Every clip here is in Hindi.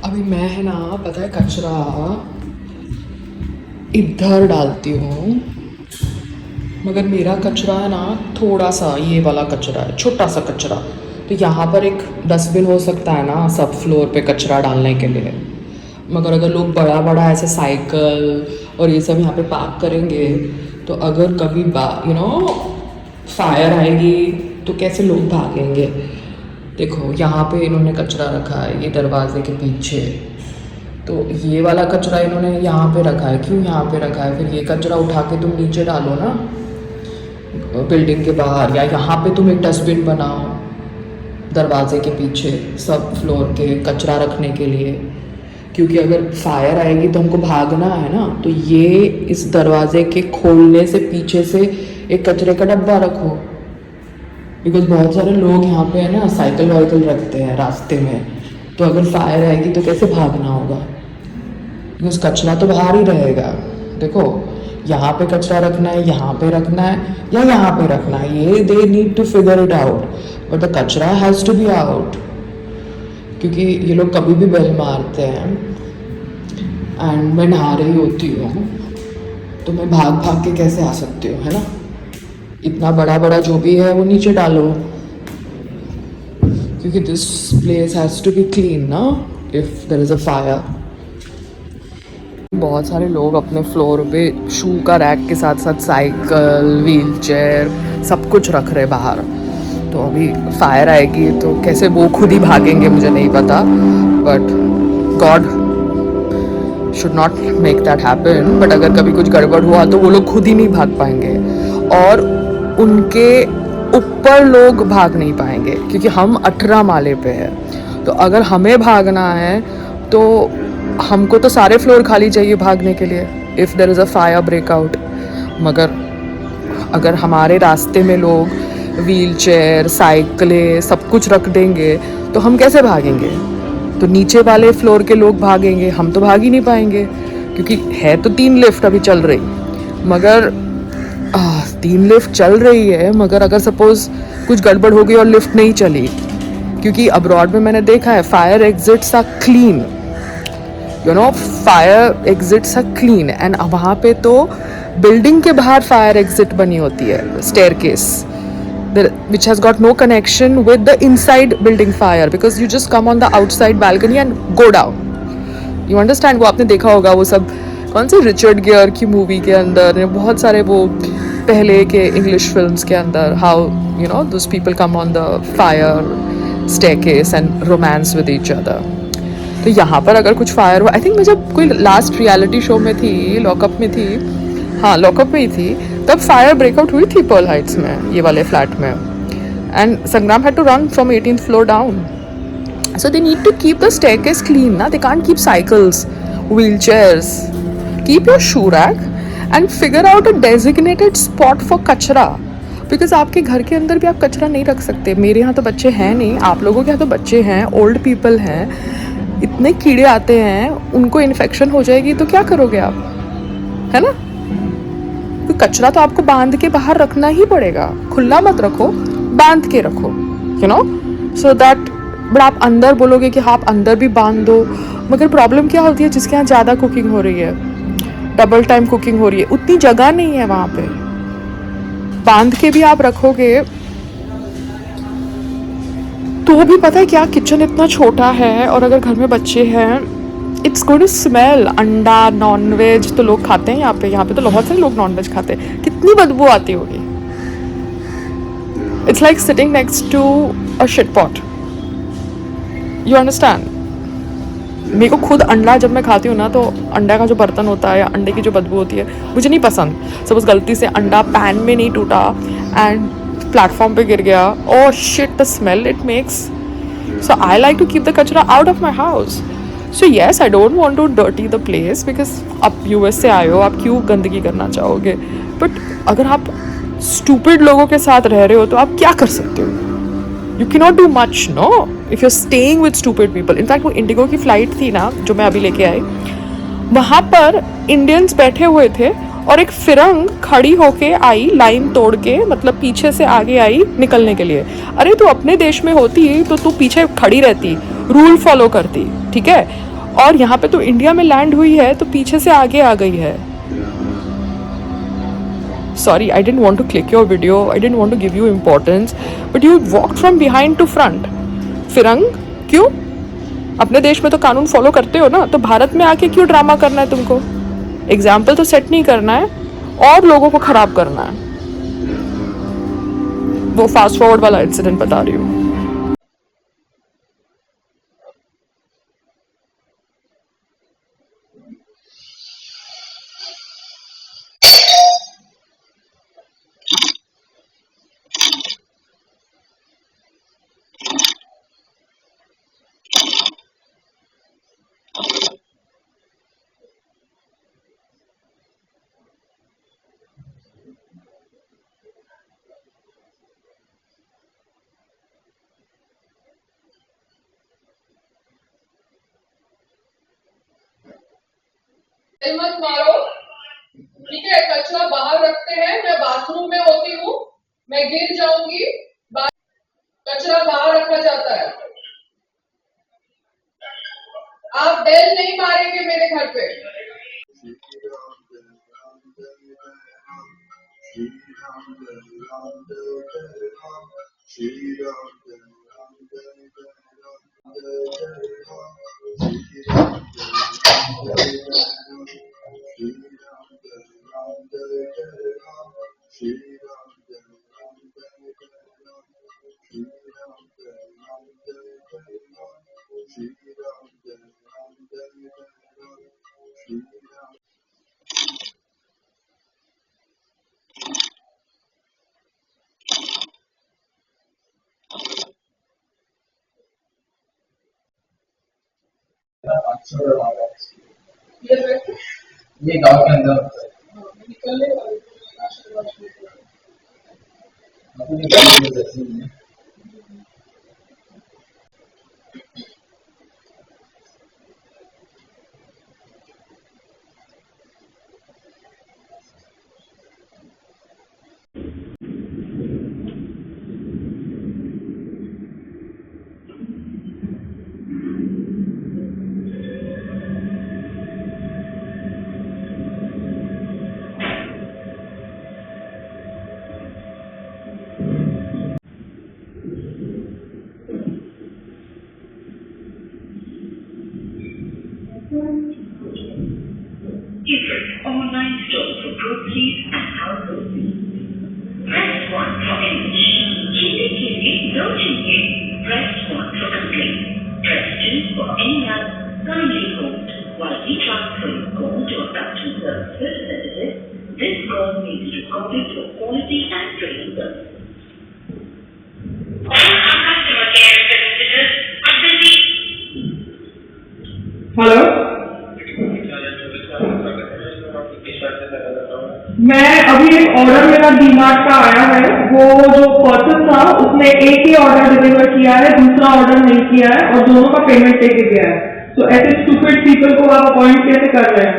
अभी मैं है ना, पता है, कचरा इधर डालती हूँ, मगर मेरा कचरा है ना थोड़ा सा, ये वाला कचरा है, छोटा सा कचरा। तो यहाँ पर एक डस्टबिन हो सकता है ना सब फ्लोर पे कचरा डालने के लिए। मगर अगर लोग बड़ा बड़ा ऐसे साइकिल और ये सब यहाँ पे पार्क करेंगे तो अगर कभी फायर आएगी तो कैसे लोग भागेंगे। देखो यहाँ पे इन्होंने कचरा रखा है, ये दरवाजे के पीछे। तो ये वाला कचरा इन्होंने यहाँ पे रखा है, क्यों यहाँ पे रखा है? फिर ये कचरा उठा के तुम नीचे डालो ना बिल्डिंग के बाहर, या यहाँ पे तुम एक डस्टबिन बनाओ दरवाजे के पीछे सब फ्लोर के कचरा रखने के लिए। क्योंकि अगर फायर आएगी तो हमको भागना है ना, तो ये इस दरवाजे के खोलने से पीछे से एक कचरे का डब्बा रखो। बिकॉज बहुत सारे लोग यहाँ पे है ना साइकिल वाइकिल रखते हैं रास्ते में, तो अगर फायर आएगी तो कैसे भागना होगा? बिकॉज कचरा तो बाहर ही रहेगा। देखो यहाँ पे कचरा रखना है, यहाँ पे रखना है या यहाँ पे रखना है, ये they need to figure it out, but the कचरा हैज़ टू बी आउट। क्योंकि ये लोग कभी भी बेल मारते हैं। एंड मैं नहा रही होती हूँ तो मैं भाग भाग के कैसे आ सकती हूँ, है ना? इतना बड़ा बड़ा जो भी है वो नीचे डालो, क्योंकि this place has to be clean ना if there is a fire. बहुत सारे लोग अपने फ्लोर पे शू का रैक के साथ साथ साइकिल, व्हील चेयर सब कुछ रख रहे बाहर। तो अभी फायर आएगी तो कैसे वो खुद ही भागेंगे मुझे नहीं पता, but God should not make that happen. But अगर कभी कुछ गड़बड़ हुआ तो वो लोग खुद ही नहीं भाग पाएंगे और उनके ऊपर लोग भाग नहीं पाएंगे, क्योंकि हम 18 माले पे हैं। तो अगर हमें भागना है तो हमको तो सारे फ्लोर खाली चाहिए भागने के लिए if there is a fire breakout. मगर अगर हमारे रास्ते में लोग व्हील चेयर, साइकिलें सब कुछ रख देंगे तो हम कैसे भागेंगे? तो नीचे वाले फ्लोर के लोग भागेंगे, हम तो भाग ही नहीं पाएंगे। क्योंकि है तो 3 लिफ्ट अभी चल रही, मगर 3 लिफ्ट चल रही है, मगर अगर सपोज़ कुछ गड़बड़ हो गई और लिफ्ट नहीं चली, क्योंकि अब्रॉड में मैंने देखा है fire exits are clean, fire exits are clean. And वहाँ पे तो बिल्डिंग के बाहर फायर एग्जिट बनी होती है, staircase which has got no connection with the inside building fire, because you just come on the outside balcony and go down. You understand? वो आपने देखा होगा वो सब कौन सी रिचर्ड गियर की मूवी के अंदर, बहुत सारे वो पहले के इंग्लिश फिल्म्स के अंदर, how those people come on the fire staircase and romance with each other. तो यहाँ पर अगर कुछ फायर हुआ, आई थिंक मैं जब कोई लास्ट रियलिटी शो में थी, लॉकअप में थी, हाँ लॉकअप में ही थी, तब फायर ब्रेकआउट हुई थी पर्ल हाइट्स में, ये वाले फ्लैट में। And Sangram had to run from 18th floor down. So they need to keep the staircase clean ना, they can't keep cycles, wheelchairs. Keep your shoe rack and figure out a designated spot for कचरा, बिकॉज आपके घर के अंदर भी आप कचरा नहीं रख सकते। मेरे यहाँ तो बच्चे हैं नहीं, आप लोगों के यहाँ तो बच्चे हैं, ओल्ड पीपल हैं, इतने कीड़े आते हैं, उनको इन्फेक्शन हो जाएगी तो क्या करोगे आप, है ना? तो कचरा तो आपको बांध के बाहर रखना ही पड़ेगा, खुला मत रखो, बांध के रखो, सो दैट। बट आप अंदर बोलोगे कि हाँ आप अंदर भी बांध दो, मगर प्रॉब्लम क्या होती है, जिसके यहाँ ज़्यादा कुकिंग हो रही है, डबल टाइम कुकिंग हो रही है, उतनी जगह नहीं है वहाँ पे, बांध के भी आप रखोगे तो भी पता है क्या, किचन इतना छोटा है और अगर घर में बच्चे हैं, इट्स गोइंग टू स्मेल। अंडा, नॉनवेज तो लोग खाते हैं यहाँ पे तो बहुत सारे लोग नॉनवेज खाते हैं, कितनी बदबू आती होगी। It's like sitting next to a shit pot, you understand? मेरे को खुद अंडा जब मैं खाती हूँ ना, तो अंडा का जो बर्तन होता है, अंडे की जो बदबू होती है, मुझे नहीं पसंद। सपोज गलती से अंडा पैन में नहीं टूटा एंड प्लेटफॉर्म पे गिर गया, oh shit the smell it makes. So I like to keep the कचरा out of my house. So yes, I don't want to dirty the place, because आप यूएस से आए हो, आप क्यों गंदगी करना चाहोगे? बट अगर आप स्टूपिड लोगों के साथ रह रहे हो तो आप क्या कर सकते हो? You can not do much, no, if you are staying with stupid people. In fact वो इंडिगो की फ्लाइट थी ना जो मैं अभी लेके आई, वहाँ पर इंडियंस बैठे हुए थे और एक फिरंग खड़ी होके आई, लाइन तोड़ के, मतलब पीछे से आगे आई निकलने के लिए। अरे तू अपने देश में होती तो तू पीछे खड़ी रहती, रूल फॉलो करती, ठीक है? और यहाँ पे तो इंडिया में लैंड हुई है तो पीछे से आगे आ गई है. Sorry, I didn't want to click your video. I didn't want to give you importance. But you walked from behind to front. फिरंग क्यों? अपने देश में तो कानून फॉलो करते हो ना, तो भारत में आके क्यों ड्रामा करना है तुमको? एग्जाम्पल तो सेट नहीं करना है और लोगों को खराब करना है. वो फास्ट फॉरवर्ड वाला इंसिडेंट बता रही हूँ. मत मारो, ठीक है? कचरा बाहर रखते हैं. मैं बाथरूम में होती हूँ, मैं गिर जाऊंगी. कचरा बाहर रखा जाता है. आप बेल नहीं मारेंगे मेरे घर पे. ये गांव के अंदर होता है. निकलने online store for groceries and household. Press 1 for English. Hindi के लिए दो चाहिए. Press 1 for complaint. Press 2 for any other. Kindly hold while we transfer your call to a customer service representative. This call may be recorded for quality and training purposes. All our customer care representatives are busy. Hello, मैं अभी एक ऑर्डर मेरा डीमार्ट का आया है. वो जो पर्सन था उसने एक ही ऑर्डर डिलीवर किया है, दूसरा ऑर्डर नहीं किया है और दोनों का पेमेंट लेके गया है. तो ऐसे स्टूपिड पीपल को आप अपॉइंट कैसे कर रहे हैं?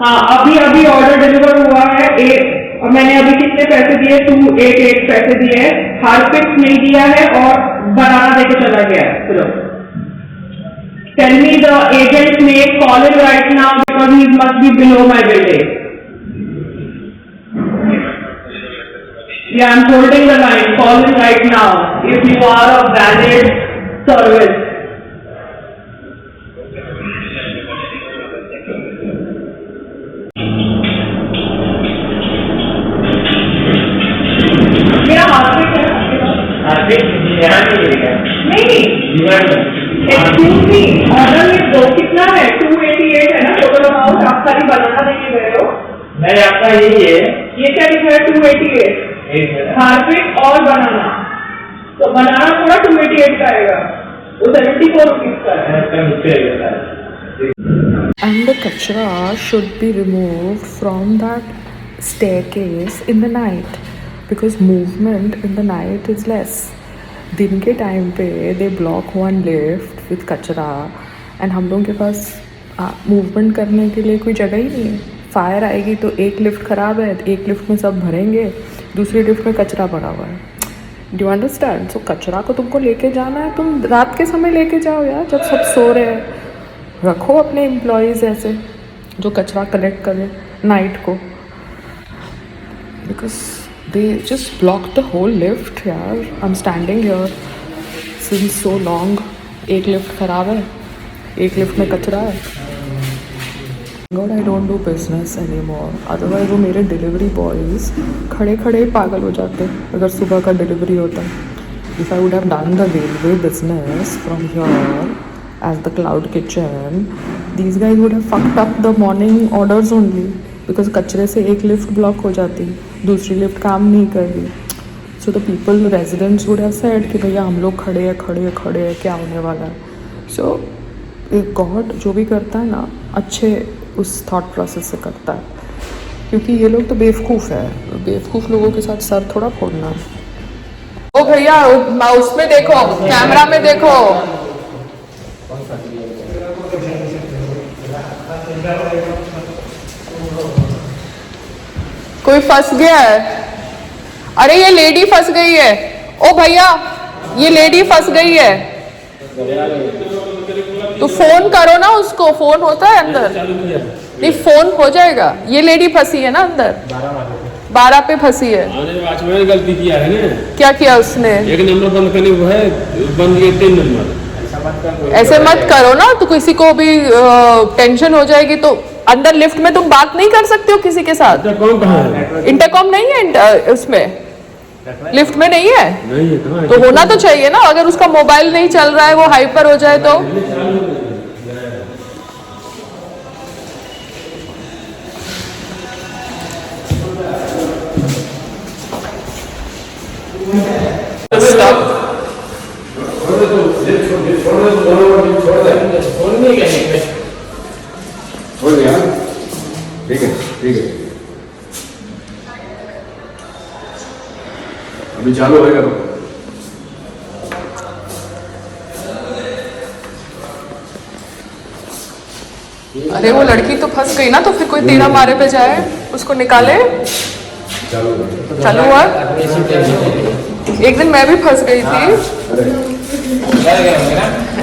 हाँ, अभी ऑर्डर डिलीवर हुआ है एक, और मैंने अभी कितने पैसे दिए? 288 पैसे दिए हैं. हार्पिक नहीं दिया है और बनाना देके चला गया है. चलो, tell me the agent's name. Call him right now because he must be below my building. Yeah, I'm holding the line. Call him right now if you are a valid service. मेरा हार्पिक है. नहीं, एक्सक्यूज मी, ऑर्डर में दो कितना है? 288 है ना टोटल अमाउंट. आप सारी बनाना देके गए हो. नहीं, आपका यही है. ये क्या लिखा है? 288 हार्पिक और बनाना. तो बनाना थोड़ा 288 का आएगा, वो 74 रुपीज का है. And the kachra should be removed from that staircase in the night because movement in the night is less. दिन के टाइम पे they block one lift with कचरा एंड हम लोगों के पास मूवमेंट करने के लिए कोई जगह ही नहीं है. फायर आएगी तो एक लिफ्ट ख़राब है, एक लिफ्ट में सब भरेंगे, दूसरी लिफ्ट में कचरा पड़ा हुआ है. Do understand? सो कचरा को तुमको लेके जाना है, तुम रात के समय लेके जाओ यार, जब सब सो रहे हैं। रखो अपने एम्प्लॉयज़ ऐसे जो कचरा कलेक्ट करें नाइट को, because they just block the whole lift यार। I am standing here since so long. एक लिफ्ट ख़राब है, एक लिफ्ट में कचरा है। God, I don't do business anymore. Otherwise वो मेरे डिलीवरी बॉयज़ खड़े खड़े ही पागल हो जाते अगर सुबह का डिलीवरी होता। If I would have done the railway business from here as the cloud kitchen, these guys would have fucked up the morning orders only because कचरे से एक लिफ्ट ब्लॉक हो जाती, दूसरी लिफ्ट काम नहीं कर रही। So the people, residents would have said कि भैया हम लोग खड़े हैं, क्या होने वाला है। So गॉड जो भी करता है ना अच्छे उस थॉट प्रोसेस से करता है, क्योंकि ये लोग तो बेवकूफ़ है। बेवकूफ़ लोगों के साथ सर थोड़ा फोड़ना। ओ भैया माउस में देखो, कैमरा में देखो। कोई फंस गया है। अरे ये लेडी फंस गई है। ओ भैया ये लेडी फंस गई है, तो फोन करो ना उसको। फोन होता है अंदर? नहीं, फोन हो जाएगा। ये लेडी फंसी है ना अंदर, 12 पे फंसी है। वॉचमैन गलती किया है ना। क्या किया उसने? एक नंबर बंद करने को है, बंद किए 3 नंबर। ऐसे मत करो ना, तो किसी को भी टेंशन हो जाएगी। तो अंदर लिफ्ट में तुम बात नहीं कर सकते हो किसी के साथ? इंटरकॉम कहाँ है? इंटरकॉम नहीं है उसमें, लिफ्ट में नहीं है। नहीं है, कहाँ है? तो होना तो चाहिए ना। अगर उसका मोबाइल नहीं चल रहा है, वो हाइपर हो जाए तो। छोड़ दिया, ठीक है ठीक है। अभी चालू होएगा तो अरे वो लड़की तो फंस गई ना, तो फिर कोई तेरा मारे पे जाए, उसको निकाले। चालू हुआ। एक दिन मैं भी फंस गई थी।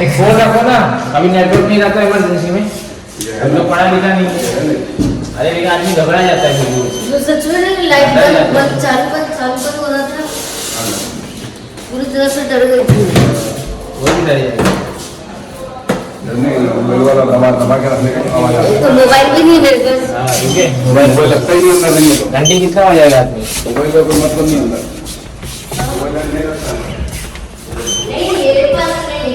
एक फोन रखो ना, कभी नेटवर्क नहीं रहता इमरजेंसी में। हम लोग पढ़ा लिखा नहीं है। अरे लेकिन आदमी घबरा जाता है बिल्कुल। तो सच में लाइट बंद चालू हो रहा था, पूरी तरह से डर गई थी। वो भी डर जाएगा। मोबाइल वाला दबा के रखने का आवाज आता है। तो मोबाइल भी नहीं मेरे पास। हाँ ठीक है। मोबाइल लगता ही नहीं अंदर नहीं है तो घंटी कितना हो जाएगा आदमी? मोबाइल का कोई मतलब नहीं अंदर। मोबाइल नहीं रखता। नहीं मेरे पास नहीं।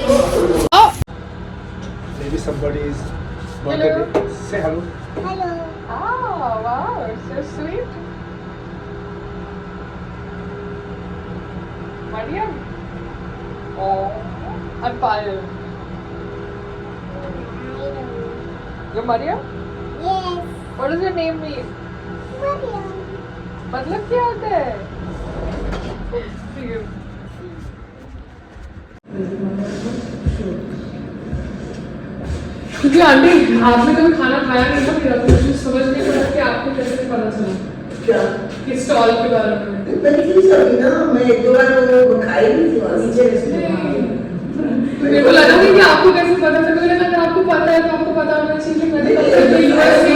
Maybe somebody is birthday. Say hello. Oh, wow, so sweet. Mariam. Oh, I'm Payal. You're Mariam? Yes, What does your name mean? Mariam. मतलब क्या होता है? क्योंकि आंटी आपने कभी खाना खाया नहीं था, मेरा तो कुछ समझ नहीं पड़ा कि आपको कैसे पता चला क्या कि स्टॉल के बारे में। कंफ्यूज हो गई ना, मैं एक दो बार वो खाई नहीं थी वहाँ नीचे। मेरे को लगा कि आपको कैसे पता था, मुझे लगा आपको पता है तो आपको पता होना चाहिए। मैंने कहा तो यूएससी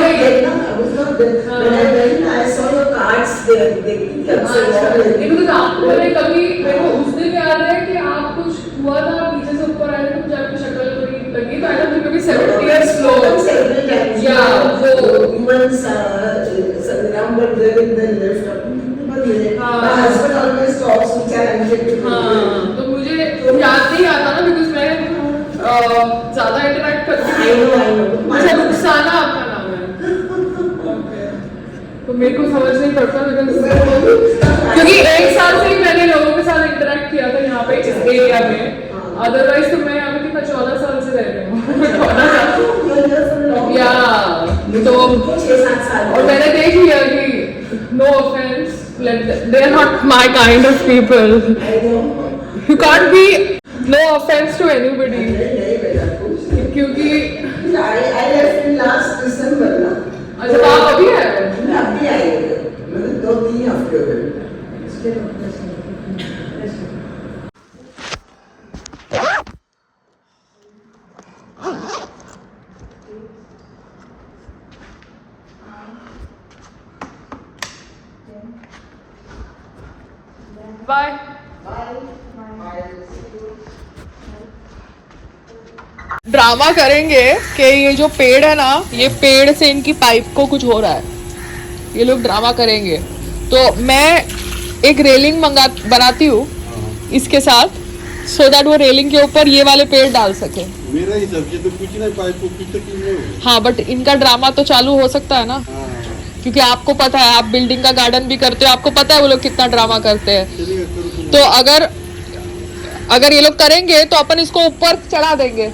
आपको मैंने कभी, मेरे को उस दिन याद है कि आप कुछ हुआ था, पीछे से ऊपर आए थे, मुझे आपकी शक्ल थोड़ी लगी, तो I don't think may be 70 years slow। या हाँ, तो मुझे याद नहीं आता ना, बिकॉज मैं ज्यादा इंटरेक्ट करती हूँ। मुझे रुखसाना आपका नाम है, तो मेरे को समझ नहीं पड़ता, क्योंकि 1 साल से ही मैंने लोगों के साथ इंटरेक्ट किया था यहाँ पे इस एरिया में। अदरवाइज तो मैं यहाँ पे 14 साल से रह रही हूँ। 14 साल या तो, और मैंने देख लिया कि no offence, they are not my kind of people. You can't be, no offense to anybody. क्योंकि अच्छा तो आप अभी आए हो? अभी आई मतलब 2-3 हफ्ते हो गए। बाय। ड्रामा करेंगे कि ये जो पेड़ है ना, ये पेड़ से इनकी पाइप को कुछ हो रहा है, ये लोग ड्रामा करेंगे। तो मैं एक रेलिंग बनाती हूँ इसके साथ, सो दैट वो रेलिंग के ऊपर ये वाले पेड़ डाल सके। मेरा हिसाब से तो कुछ नहीं, पाइप को कुछ तक नहीं होगा। हाँ, बट इनका ड्रामा तो चालू हो सकता है ना, क्योंकि आपको पता है, आप बिल्डिंग का गार्डन भी करते हो, आपको पता है वो लोग कितना ड्रामा करते हैं। चलिए करो तुम। तो अगर ये लोग करेंगे तो अपन इसको ऊपर चढ़ा देंगे,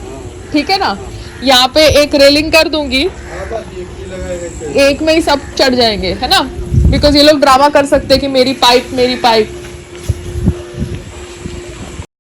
ठीक है ना। यहाँ पे एक रेलिंग कर दूंगी, हाँ, बस एक ही लगाएगा। एक में ही सब चढ़ जाएंगे, है ना। बिकॉज ये लोग ड्रामा कर सकते हैं कि मेरी पाइप